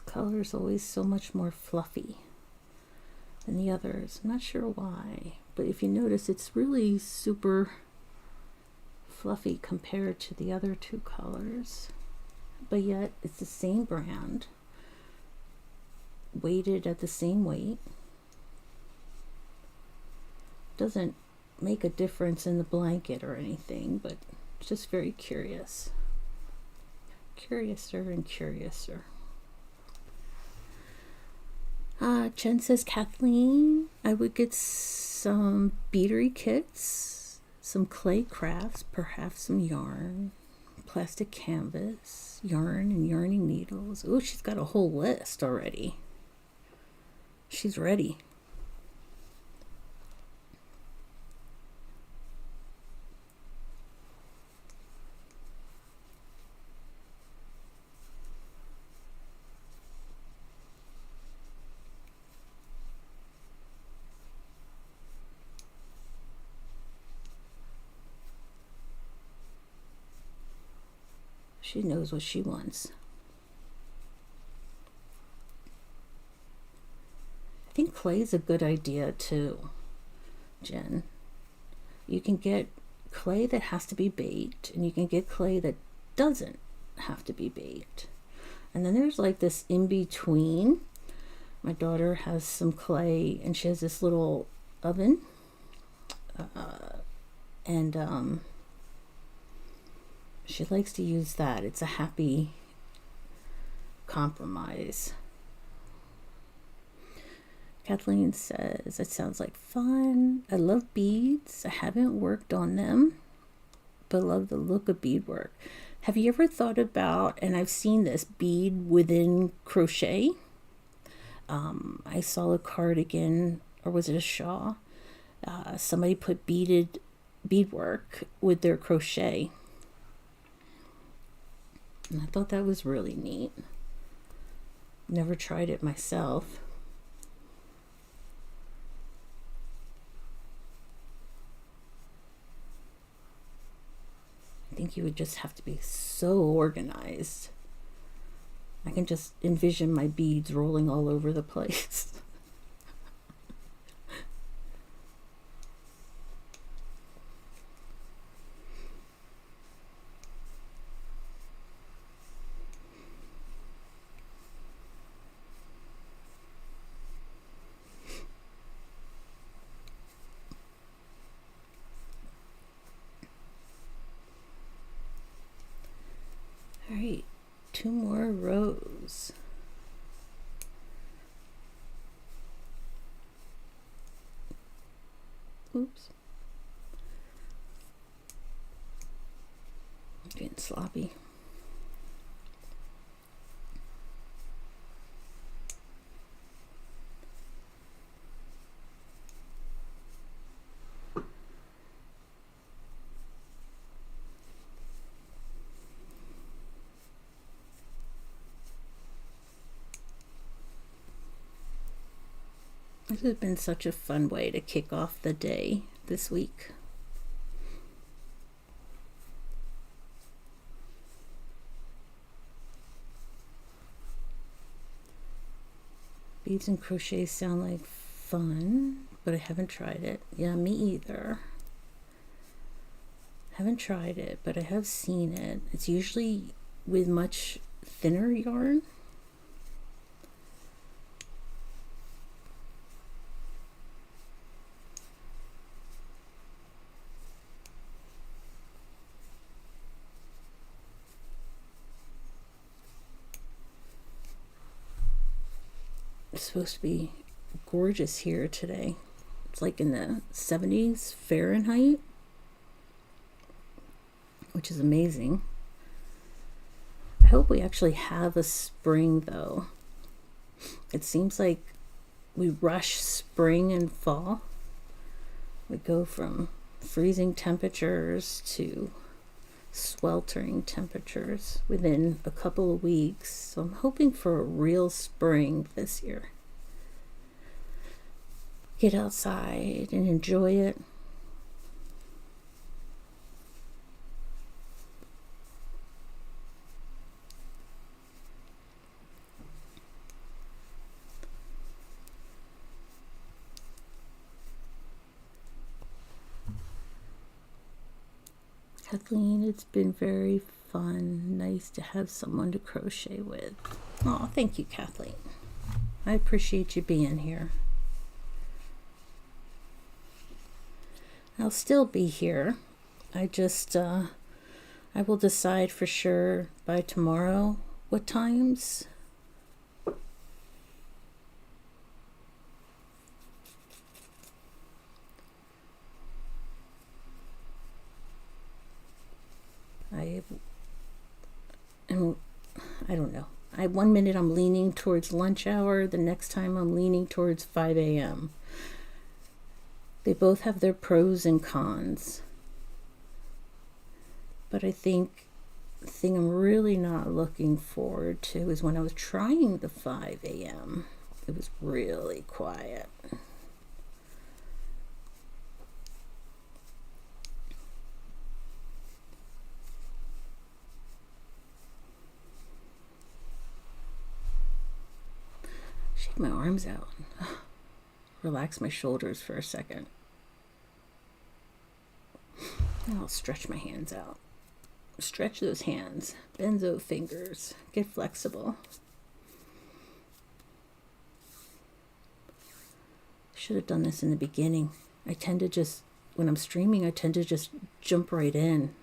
S1: Color is always so much more fluffy than the others. I'm not sure why, but if you notice, it's really super fluffy compared to the other two colors, but yet it's the same brand, weighted at the same weight. Doesn't make a difference in the blanket or anything, but it's just very curious. Curiouser and curiouser. Jen says, Kathleen, I would get some beadery kits, some clay crafts, perhaps some yarn, plastic canvas, yarn and yarning needles. Oh, she's got a whole list already. She's ready. She knows what she wants. I think clay is a good idea too, Jen. You can get clay that has to be baked, and you can get clay that doesn't have to be baked. And then there's like this in between. My daughter has some clay, and she has this little oven. She likes to use that. It's a happy compromise. Kathleen says, it sounds like fun. I love beads. I haven't worked on them, but love the look of beadwork. Have you ever thought about, and I've seen this, bead within crochet? I saw a cardigan, or was it a shawl? Somebody put beadwork with their crochet. And I thought that was really neat. Never tried it myself. I think you would just have to be so organized. I can just envision my beads rolling all over the place. All right, 2 more rows. Oops. Getting sloppy. This has been such a fun way to kick off the day this week. Beads and crochets sound like fun, but I haven't tried it. Yeah, me either. Haven't tried it, but I have seen it. It's usually with much thinner yarn. It's supposed to be gorgeous here today. It's like in the 70s Fahrenheit, which is amazing. I hope we actually have a spring though. It seems like we rush spring and fall. We go from freezing temperatures to sweltering temperatures within a couple of weeks. So I'm hoping for a real spring this year. Get outside and enjoy it. Kathleen, it's been very fun. Nice to have someone to crochet with. Oh, thank you, Kathleen. I appreciate you being here. I'll still be here. I will decide for sure by tomorrow what times. I don't know. One minute I'm leaning towards lunch hour, the next time I'm leaning towards 5 a.m. They both have their pros and cons. But I think the thing I'm really not looking forward to is when I was trying the 5 a.m. It was really quiet. Shake my arms out. Relax my shoulders for a second. And I'll stretch my hands out. Stretch those hands. Bend those fingers. Get flexible. Should have done this in the beginning. I tend to just, when I'm streaming, I tend to just jump right in.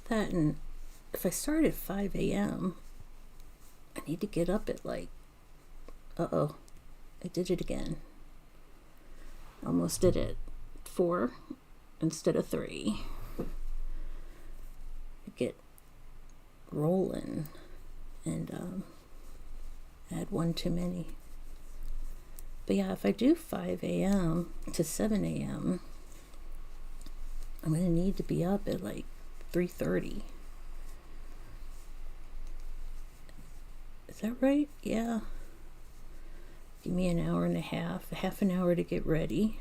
S1: That, and if I start at 5 a.m., I need to get up at like, I did it again. Almost did it. 4 instead of 3. Get rolling and add one too many. But yeah, if I do 5 a.m. to 7 a.m., I'm going to need to be up at like 3:30. Is that right? Yeah. Give me an hour and a half an hour to get ready,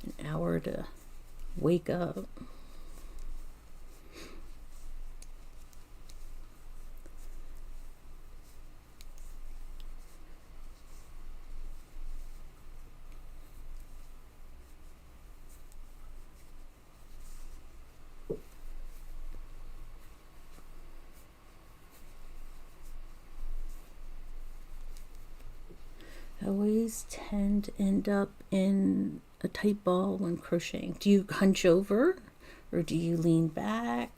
S1: an hour to wake up. I always tend to end up in a tight ball when crocheting. Do you hunch over or do you lean back?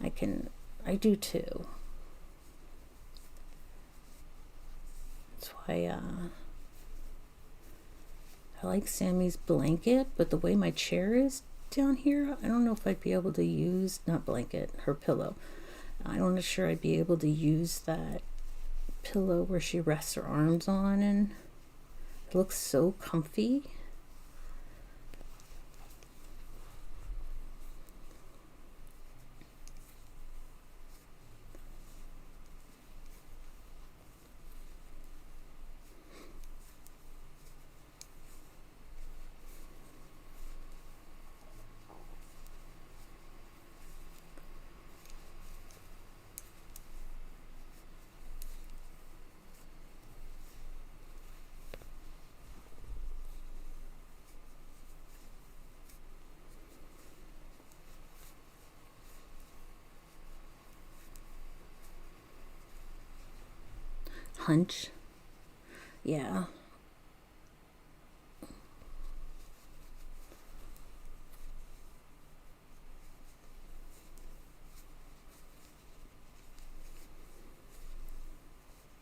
S1: I do too. That's why I like Sammy's blanket, but the way my chair is down here, I don't know if I'd be able to use, not blanket, her pillow. I'm not sure I'd be able to use that pillow where she rests her arms on and It looks so comfy. Hunch. Yeah.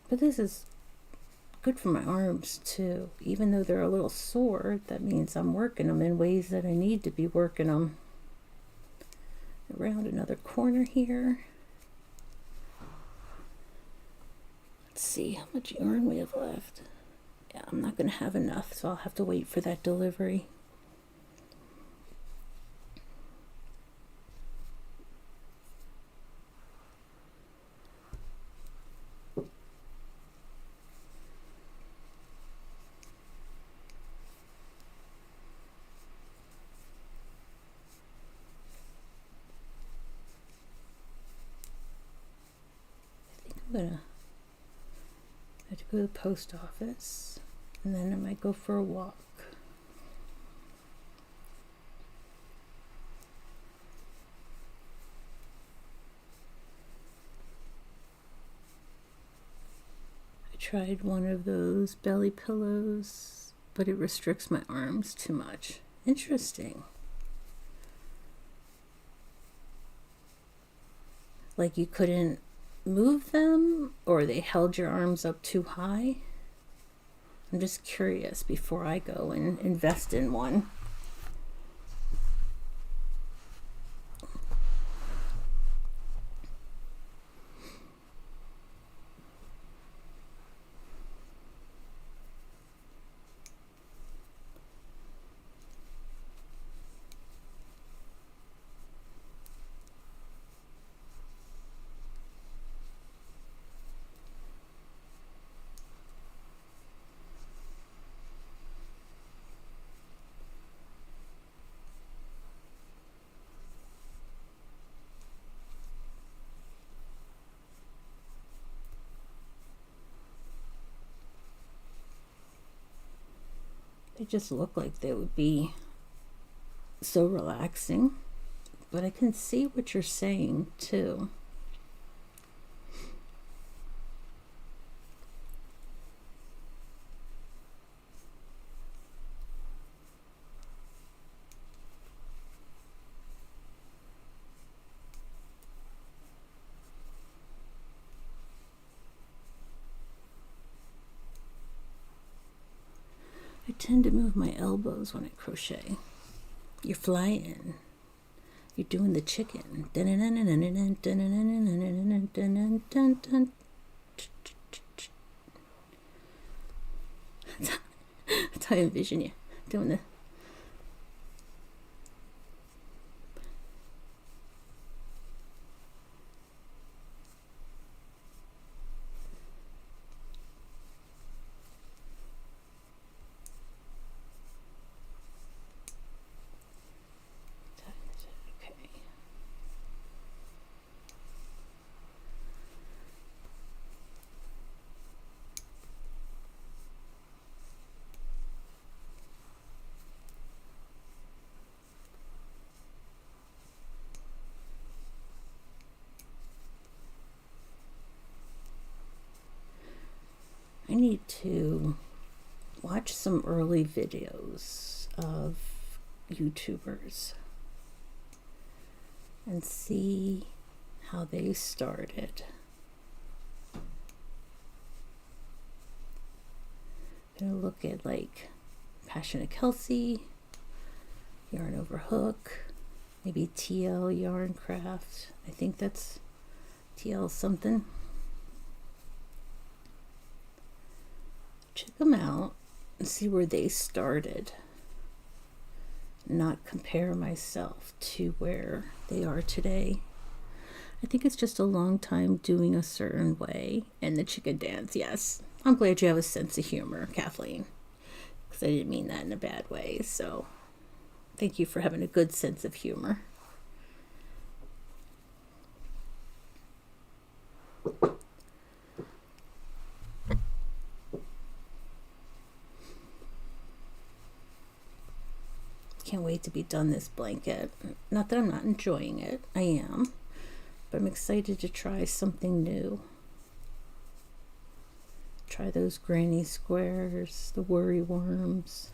S1: But this is good for my arms too. Even though they're a little sore, that means I'm working them in ways that I need to be working them. Around another corner here. Let's see how much yarn we have left. Yeah, I'm not going to have enough, so I'll have to wait for that delivery. I think I'm gonna have to go to the post office, and then I might go for a walk. I tried one of those belly pillows, but it restricts my arms too much. Interesting. Like you couldn't move them, or they held your arms up too high? I'm just curious before I go and invest in one. They just look like they would be so relaxing, but I can see what you're saying too. I tend to move my elbows when I crochet. You're flying. You're doing the chicken. That's how I envision you doing the. I need to watch some early videos of YouTubers and see how they started. I'm gonna look at like Passionate Kelsey, Yarn Over Hook, maybe TL Yarn Craft. I think that's TL something. Check them out and see where they started, not compare myself to where they are today. I think it's just a long time doing a certain way. And the chicken dance, yes. I'm glad you have a sense of humor, Kathleen, because I didn't mean that in a bad way. So thank you for having a good sense of humor. Can't wait to be done this blanket. Not that I'm not enjoying it. I am. But I'm excited to try something new. Try those granny squares, the worry worms.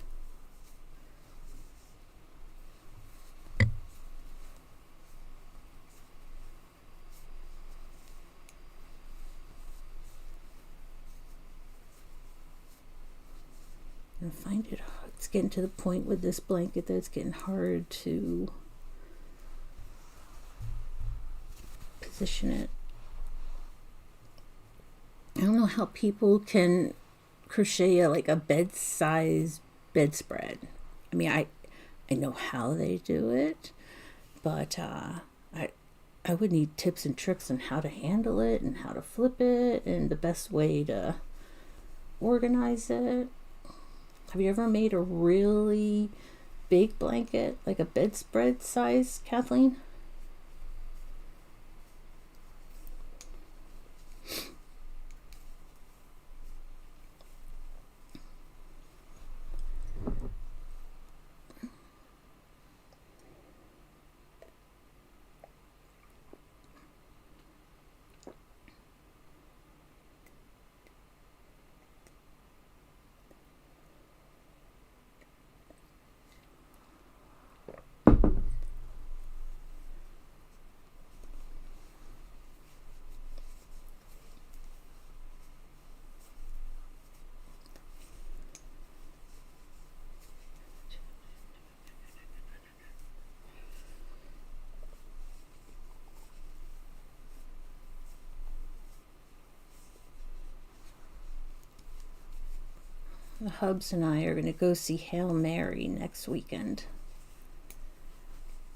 S1: And find it, it's getting to the point with this blanket that it's getting hard to position it. I don't know how people can crochet like a bed-size bedspread. I mean, I know how they do it, but I would need tips and tricks on how to handle it and how to flip it and the best way to organize it. Have you ever made a really big blanket, like a bedspread size, Kathleen? The Hubs and I are going to go see Hail Mary next weekend.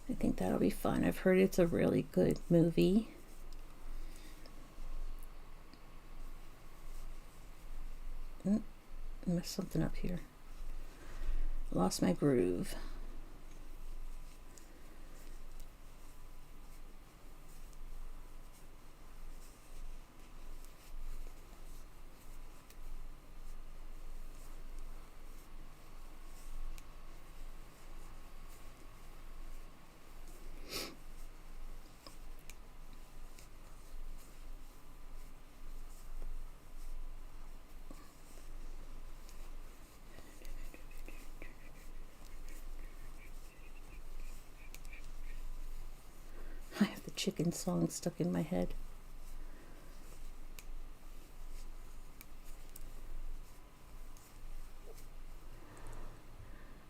S1: I think that'll be fun. I've heard it's a really good movie. I messed something up here. Lost my groove. I have the chicken song stuck in my head.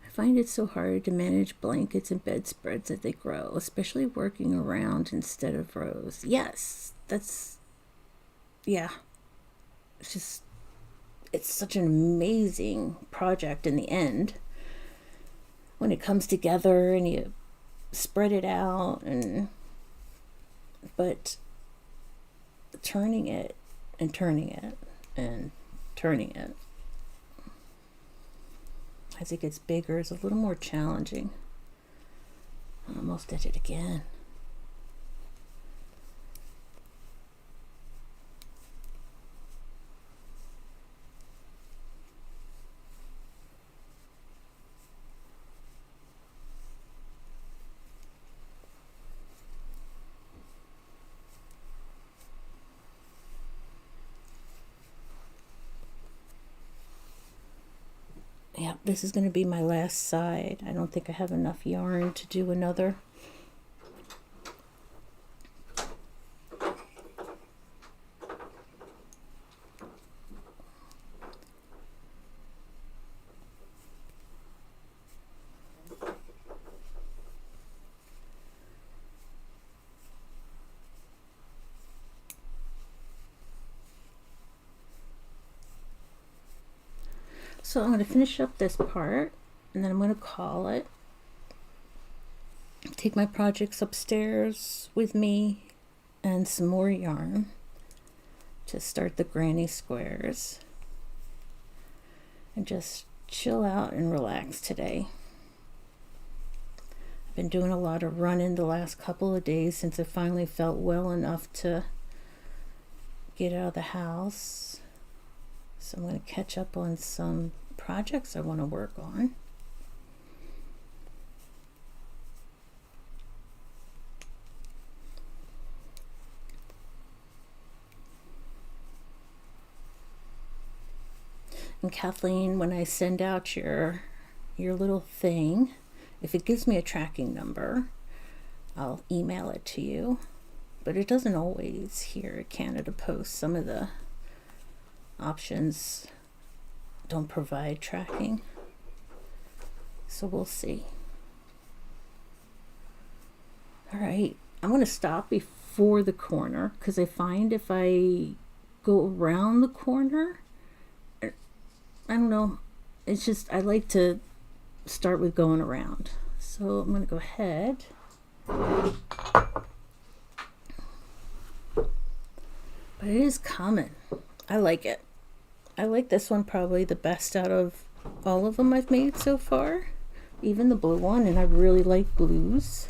S1: I find it so hard to manage blankets and bedspreads as they grow, especially working around instead of rows. Yes, yeah. It's such an amazing project in the end. When it comes together and you spread it out but turning it and turning it and turning it as it gets bigger is a little more challenging. I almost did it again. Yeah, this is going to be my last side. I don't think I have enough yarn to do another. So I'm going to finish up this part, and then I'm going to call it. Take my projects upstairs with me and some more yarn to start the granny squares. And just chill out and relax today. I've been doing a lot of running the last couple of days since I finally felt well enough to get out of the house. So I'm going to catch up on some projects I want to work on. And Kathleen, when I send out your little thing, if it gives me a tracking number, I'll email it to you. But it doesn't always here at Canada Post. Some of the options don't provide tracking. So we'll see. All right, I'm going to stop before the corner because I find if I go around the corner, I don't know, it's just I like to start with going around. So I'm going to go ahead. But it is coming. I like it. I like this one probably the best out of all of them I've made so far. Even the blue one, and I really like blues.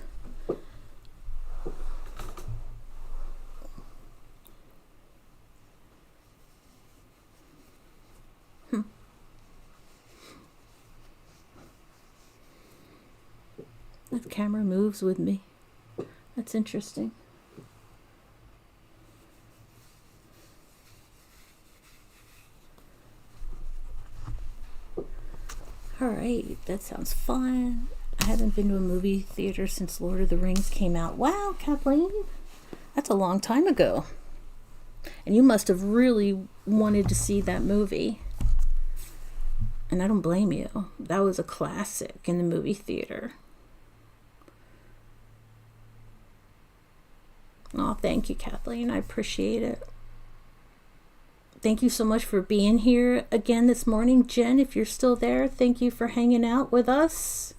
S1: The camera moves with me. That's interesting. All right, that sounds fun. I haven't been to a movie theater since Lord of the Rings came out. Wow, Kathleen, that's a long time ago. And you must have really wanted to see that movie. And I don't blame you. That was a classic in the movie theater. Oh, thank you, Kathleen. I appreciate it. Thank you so much for being here again this morning. Jen, if you're still there, thank you for hanging out with us.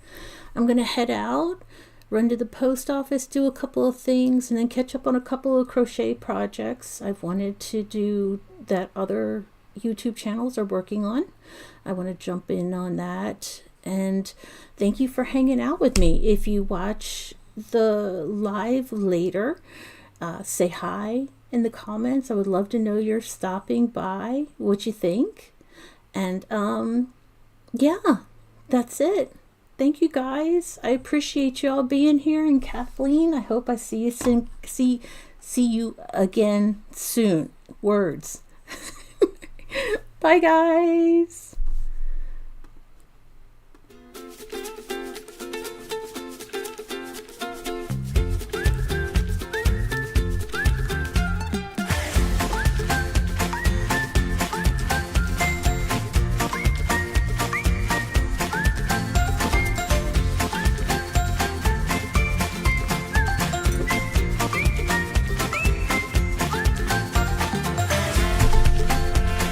S1: I'm going to head out, run to the post office, do a couple of things, and then catch up on a couple of crochet projects I've wanted to do that other YouTube channels are working on. I want to jump in on that. And thank you for hanging out with me. If you watch the live later, say hi in the comments. I would love to know you're stopping by, what you think. And yeah, that's it. Thank you guys. I appreciate you all being here. And Kathleen, I hope I see you soon. See you again soon. Words. Bye guys.